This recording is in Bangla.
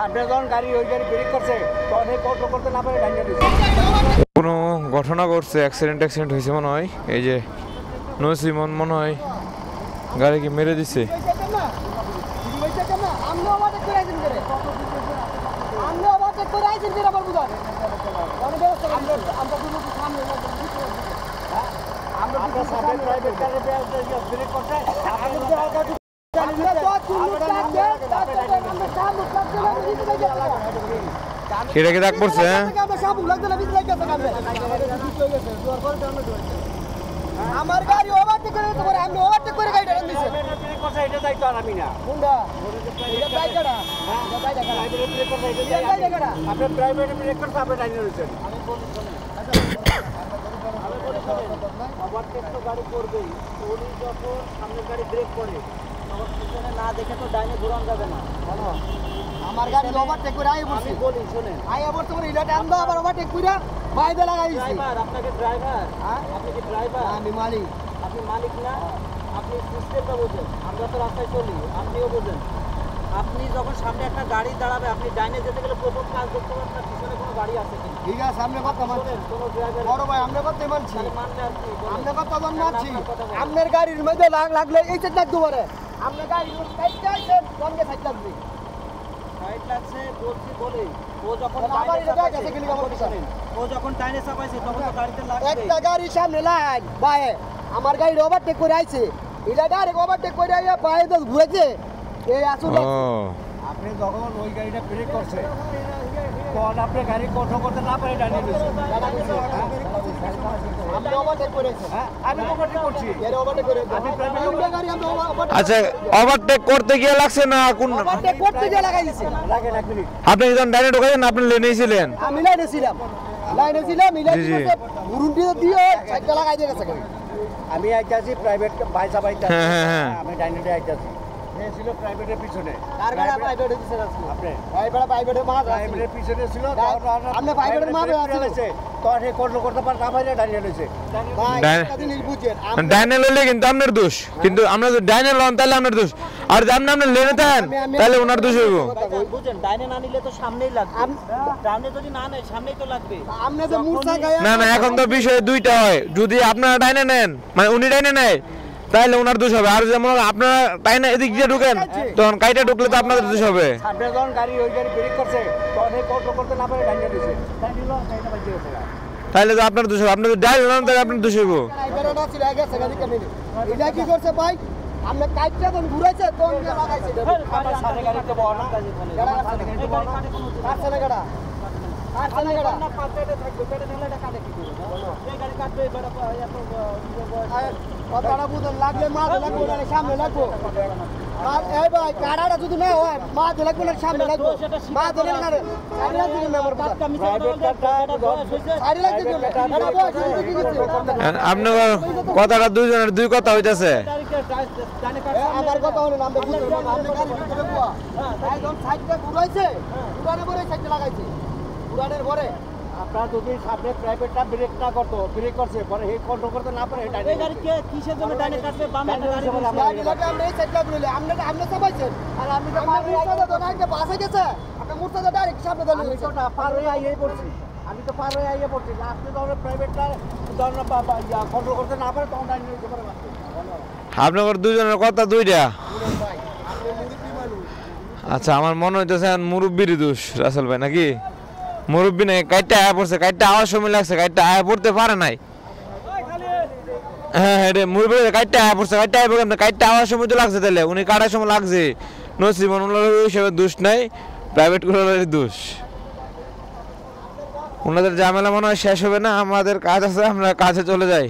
সামনে যখন গাড়ি ওই গাড়ি ব্রেক করছে তখন কন্ট্রোল করতে না পারে ডাইনে দিছে। কোনো ঘটনা ঘটছে, অ্যাক্সিডেন্ট হয়েছে মনে হয়। এই যে নসিমন মনে হয় গাড়িকে মেরে দিছে। এটাকে দাগ পড়ছে। আমার গাড়ি ওভারটেক করে দিতে পারে, আমি ওভারটেক করে গাড়িটা রান দিছি। ব্রেক করছে এটা যাইতো আর আমি না। কোনটা? এটা বাইকটা। হ্যাঁ, এটা বাইকটা। প্রাইভেট ব্রেক করছে এটা যাই। আপনি প্রাইভেট ব্রেক করতে আপনি ডাইনে রয়েছেন। আমি বলি শুনেন। ওভারটেক তো গাড়ি করবেই। উনি যখন সামনের গাড়ি ব্রেক করে তখন পিছনে না দেখে তো ডাইনে ঘোরানো যাবে না। বলো আমার গাড়ি ওভারটেক করে আইয়া পড়ছি। আমি বলি শুনেন। আইয়া পড়তে পারে এটা টান দাও আবার ওভারটেক কইরা বাইরে লাগাইছি। ড্রাইভার, আপনাকে ড্রাইভার? হ্যাঁ, আপনি কি ড্রাইভার? আমি মালিক। আপনি মালিক না? আপনি সিস্টেমটা বোঝেন। আমরা তো রাস্তায় চলি, আপনিও বোঝেন। আপনি যখন সামনে একটা গাড়ি দাঁড়াবে, আপনি ডাইনে যেতে গেলে প্রথম কাজ করতে পারেন না পিছনে কোনো গাড়ি আছে কিনা। ঠিক আছে, সামনে কথা মানছি। কোনো ড্রাইভার বড় ভাই আমরা কথা মানছি। মানলে আর কি? আমরা কথা মানছি। আপনার গাড়ির মধ্যে লাগলে এই সাইড লাগতে পারে। আপনার গাড়ির সাইড আইছেন, কোনকে সাইড লাগবে? সাইড লাগছে বলছি বলে ও যখন আবার ডাইনে এটা চাপাইছে, গেছে কিলি কামড় দিছে। ও যখন ডাইনে চাপাইছে তখন তো গাড়িতে লাগবে। একটা গাড়ি সামনে লাইন বায়ে আমার গাড়ি ওভারটেক করে আইছে, এটা ডাইরেক্ট ওভারটেক করে আইয়া বায়ে তো ঘুরেছে। এই আসলে আপনি যখন ওই গাড়িটা ব্রেক করছে তখন আপনি গাড়ি কন্ট্রোল করতে না পারে ডাইনে দিয়েছেন। আপনি ওভারটেক করেছেন। হ্যাঁ, আমি ওভারটেক করছি। এর ওভারটেক করে আপনি প্রাইভেট আমরা গাড়ি আমরা ওভারটেক আচ্ছা, ওভারটেক করতে গিয়ে লাগছে না কোন? ওভারটেক করতে গিয়ে লাগাই দিছে। লাগে এক মিনিট। আপনি যখন ডাইনে ঢোকাছেন আপনি লেনেই ছিলেন। আমি লাইনে ছিলাম, মিলাই জি, জি। দিতে মুরুন্ডি দিয়ে সাইডটা লাগাই দিয়ে গেছে গাড়ি। আমি আইতাছি প্রাইভেট বাইসা বাইতা। হ্যাঁ, হ্যাঁ, হ্যাঁ। আমি ডাইনেটে আইতাছি। এ ছিল প্রাইভেটের পিছনে। কার গাড়ি প্রাইভেটে দিছে আজকে? আপনি প্রাইভেটের মাঝ আছে। প্রাইভেটের পিছনে ছিল আপনি প্রাইভেটের মাঝে আছেন। তখন সে কন্ট্রোল করতে পারে না পারে ডাইনে রয়েছে। ভাই ডাই- একটা জিনিস বুঝেন, ডাইনে লইলে কিন্তু আপনার দোষ, কিন্তু আমরা যদি ডাইনে লন তাহলে আপনার দোষ, আর যদি আপনি লেনে থাকেন তাহলে ওনার দোষ হইব। বুঝেন ডাইনে না নিলে তো সামনেই লাগবে। ডাইনে যদি না নেয় সামনেই তো লাগবে। আপনি যে মূর্ছা গায়ে না না, এখন তো বিষয় দুইটা হয়। যদি আপনারা ডাইনে নেন, মানে উনি ডাইনে নেয়, তাহলে ওনার দোষ হবে। আর যেমন আপনারা ডাইনে এদিক দিয়ে ঢুকেন, তখন কাইটা ঢুকলে তো আপনাদের দোষ হবে। সামনে যখন গাড়ি ওই গাড়ি ব্রেক করছে তখন কন্ট্রোল করতে না পারে ডাইনে দিয়েছে। ডাইনে লো ডাইনে বাইতে গেছে। তাহলে তো আপনার দোষ হবে। আপনি যদি ডাইনে নেন তাহলে আপনার দোষ হইব। প্রাইভেটটা ছিল আগে সেখানে কেমনে এটা কি করছে ভাই? আপনি কাইটটা যখন ঘুরাইছে তখন দিয়ে লাগাইছে। আমার সামনে গাড়িতে বড় না। গাড়া আছে গাড়ি বড় না। আছে না গাড়া? আছে না গাড়া? না পাতেতে থাকবে পেটে ঢেলে এটা কাটে কি করে? এই গাড়ি কাটবে এবার এত কথাটা বুঝেন, লাগলে মাঝে লাগবো না সামনে লাগবো। এই ভাই কাড়াটা যদি না হয় মাঝে লাগবো না সামনে লাগবো। মাঝে লাগবে না সাইডে লাগবে না আমার কথা। প্রাইভেট কারটা সাইডে লাগবে না এটা বয়স হইছে কি কিছু। আপনার কথাটা দুইজনের দুই কথা হইতাছে। আমার কথা হলো না, আমরা বুঝতে পারলাম আপনি গাড়ি ভিতরে বুয়া একদম সাইডটা ঘুরাইছে, ঘুরানোর পরে সাইডটা লাগাইছে, ঘুরানোর পরে আপনার যদি সামনে প্রাইভেটটা ব্রেক না করতো, ব্রেক করছে পরে হে কন্ট্রোল করতে না পারে ডাইনে গাড়ি কে কিসের জন্য ডাইনে কাটবে বামে গাড়ি গাড়ি লাগে আমরা এই সাইডটা ঘুরাইলে আপনি চাপাইছেন আর আপনি তো মুর্তাদা তো নাইতে বাসে গেছে, আপনি মুর্তাদা ডাইরেক্ট সামনে দলে আমি তো না পার হয়ে আইয়ে পড়ছি। আমি তো পার হয়ে আইয়ে পড়ছি। আপনি যখন প্রাইভেটটা যখন কন্ট্রোল করতে না পারে তখন ডাইনে যেতে পারে। আপনার দুজনের কথা দুইটা। ভাই আপনি মুরব্বি মানুষ। আচ্ছা, আমার মনে হইতেছে মুরব্বির দোষ রাসেল ভাই, নাকি? মুরব্বি নাই, কাইটটা আয়া পড়ছে, কাইটটা আওয়ার সময় লাগছে, কাইটটা আয়া পড়তে পারে নাই। হ্যাঁ, এটা মুরব্বি কাইটটা আয়া পড়ছে, কাইটটা আয়া পড়ে কাইটটা আওয়ার সময় তো লাগছে, তাহলে উনি কাটার সময় লাগছে। নসিমন হিসেবে দোষ নাই, প্রাইভেট গুলোর দোষ। ওনাদের ঝামেলা মনে হয় শেষ হবে না, আমাদের কাজ আছে, আমরা কাজে চলে যাই।